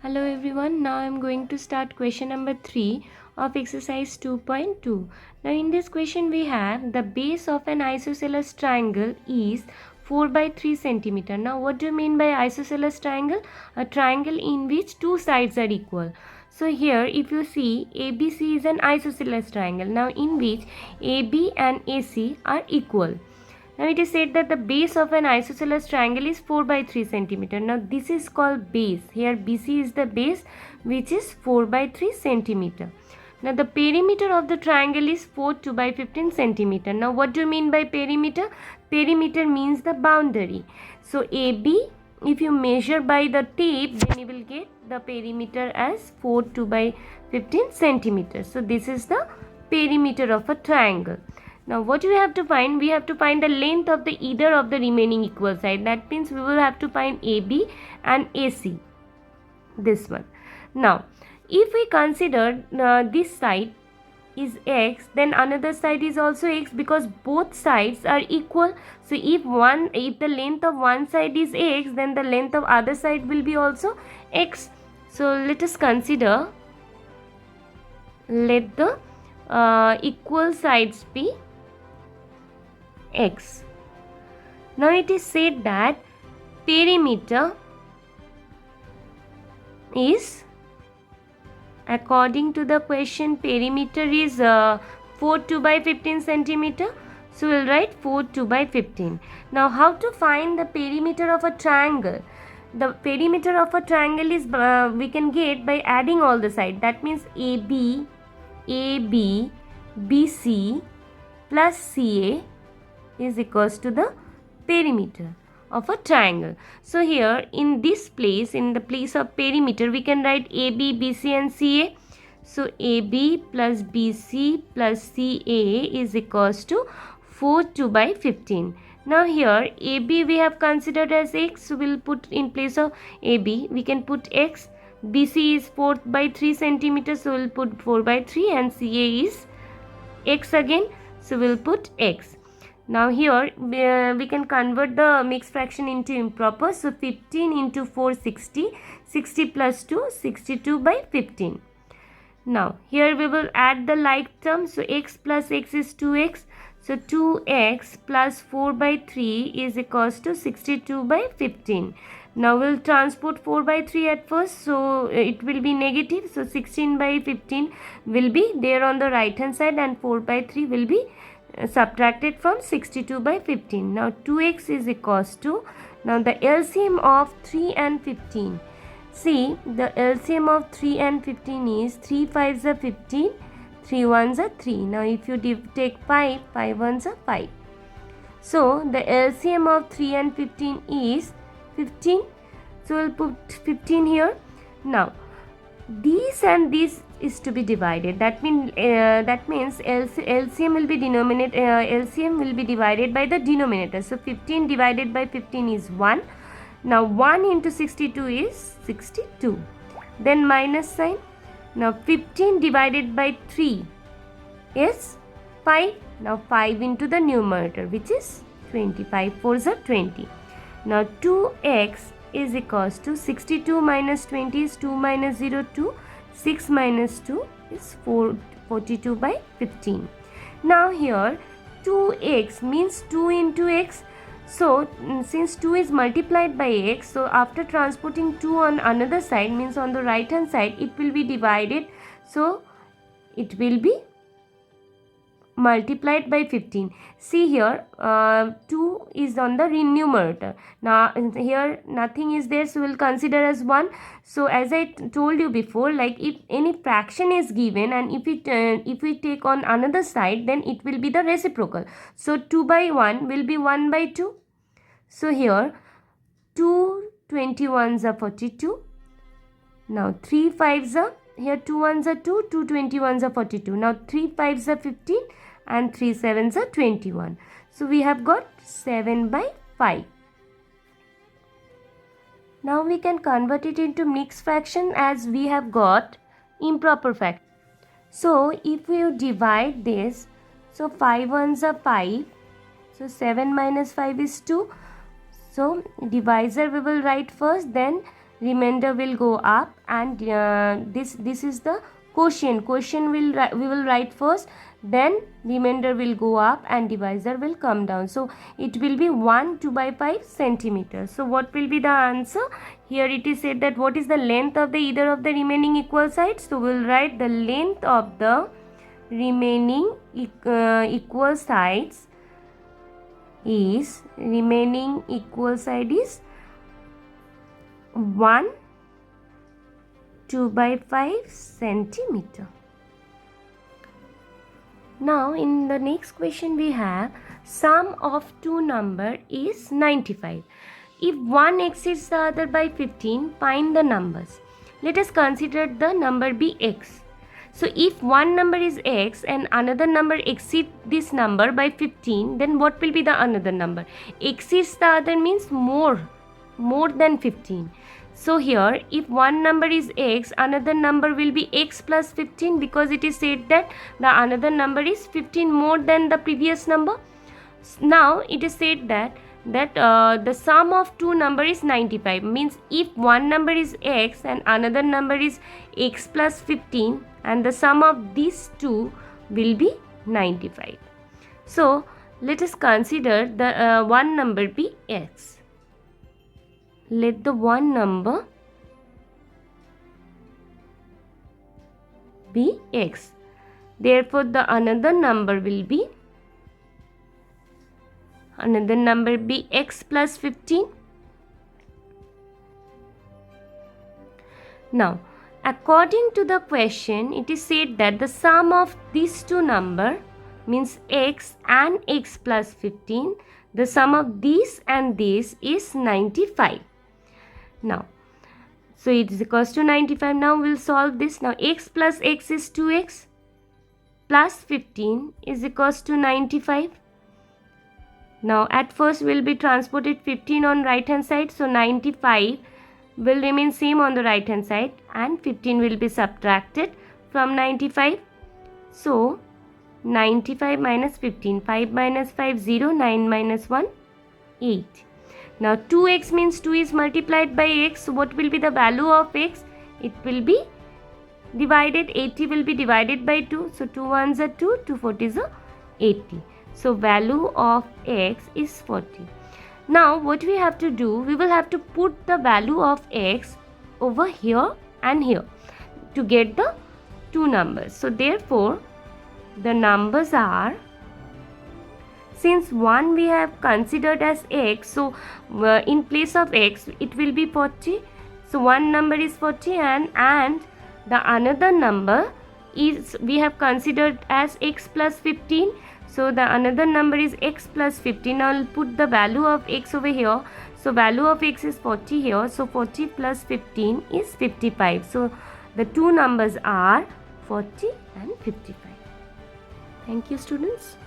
Hello everyone, now I am going to start question number 3 of exercise 2.2. Now in this question we have the base of an isosceles triangle is 4 by 3 centimeter. Now what do you mean by isosceles triangle? A triangle in which two sides are equal. So here if you see ABC is an isosceles triangle. Now in which AB and AC are equal. Now it is said that the base of an isosceles triangle is 4 by 3 centimeter. Now this is called base. Here BC is the base which is 4 by 3 centimeter. Now the perimeter of the triangle is 4 2 by 15 centimeter. Now what do you mean by perimeter? Perimeter means the boundary. So AB, if you measure by the tape, then you will get the perimeter as 4 2 by 15 centimeters. So this is the perimeter of a triangle. Now what do we have to find? We have to find the length of the either of the remaining equal side. That means we will have to find AB and AC. This one. Now if we consider this side is x, then another side is also x because both sides are equal. So if the length of one side is x, then the length of other side will be also x. So let us consider, let the equal sides be x. Now it is said that perimeter is, according to the question, perimeter is 4 2 by 15 centimeter. So we will write 4 2 by 15. Now how to find the perimeter of a triangle? The perimeter of a triangle is we can get by adding all the sides. That means AB, BC plus CA is equals to the perimeter of a triangle. So here in this place, in the place of perimeter, we can write AB, BC and CA. So AB plus BC plus CA is equals to 4 2 by 15. Now here AB we have considered as x, so we will put in place of AB, we can put x. BC is 4 by 3 centimeters, so we will put 4 by 3, and CA is x again, so we will put x. Now here we can convert the mixed fraction into improper. So 15 into 4 60, 60 plus 2 62 by 15. Now here we will add the like term. So x plus x is 2x. So 2x plus 4 by 3 is equals to 62 by 15. Now we will transport 4 by 3 at first. So it will be negative. So 16 by 15 will be there on the right hand side, and 4 by 3 will be subtracted from 62 by 15. Now 2x is equals to, now the LCM of 3 and 15. See, the LCM of 3 and 15 is 3 5s are 15, 3 1s are 3. Now if you take 5, 5 1s are 5. So the LCM of 3 and 15 is 15. So we'll put 15 here. Now these and this is to be divided. That means LCM will be LCM will be divided by the denominator. So 15 divided by 15 is 1. Now 1 into 62 is 62. Then minus sign. Now 15 divided by 3 is 5. Now 5 into the numerator, which is 25. 4s are 20. Now 2x is equals to 62 minus 20 is 2 minus 0 2. 6 minus 2 is 42 by 15. Now here 2x means 2 into x. So since 2 is multiplied by x, so after transporting 2 on another side, means on the right hand side, it will be divided. So it will be multiplied by 15. See here 2 is on the numerator. Now here nothing is there, so we'll consider as 1. So as I told you before, like if any fraction is given and if we take on another side, then it will be the reciprocal. So 2 by 1 will be 1 by 2. So here 2 21s are 42. Now 3 5s are, here 2 1s are 2, 2 21s are 42. Now 3 5s are 15 and 3 7s are 21. So we have got 7 by 5. Now we can convert it into mixed fraction as we have got improper fraction. So if you divide this, so 5 1s are 5. So 7 minus 5 is 2. So divisor we will write first, then remainder will go up, and this is the quotient. Quotient we will write first, then remainder will go up and divisor will come down. So it will be 1 2/5 centimeters. So what will be the answer? Here it is said that what is the length of the either of the remaining equal sides. So we will write the length of the remaining equal sides is 1 2/5 centimeter. Now in the next question we have sum of two number is 95. If one exceeds the other by 15, find the numbers. Let us consider the number be x. So if one number is x and another number exceeds this number by 15, then what will be the another number? Exceeds the other means more than 15. So here if one number is x, another number will be x plus 15, because it is said that the another number is 15 more than the previous number. Now it is said that the sum of two number is 95, means if one number is x and another number is x plus 15, and the sum of these two will be 95. So let us consider the one number be x. Let the one number be x. Therefore the another number will be x plus 15. Now according to the question, it is said that the sum of these two number means x and x plus 15, the sum of these and this is 95. Now so it is equals to 95. Now we'll solve this. Now x plus x is 2x plus 15 is equals to 95. Now at first we'll be transported 15 on right hand side, so 95 will remain same on the right hand side and 15 will be subtracted from 95. So 95 minus 15, 5 minus 5 0, 9 minus 1 8. Now 2x means 2 is multiplied by x. So what will be the value of x? It will be divided, 80 will be divided by 2. So 2 ones are 2, 2 40s are 80. So value of x is 40. Now what we have to do, we will have to put the value of x over here and here to get the two numbers. So therefore the numbers are, since 1 we have considered as x, so in place of x it will be 40. So one number is 40 and the another number is we have considered as x plus 15. So the another number is x plus 15. Now I'll put the value of x over here. So value of x is 40 here. So 40 plus 15 is 55. So the two numbers are 40 and 55. Thank you, students.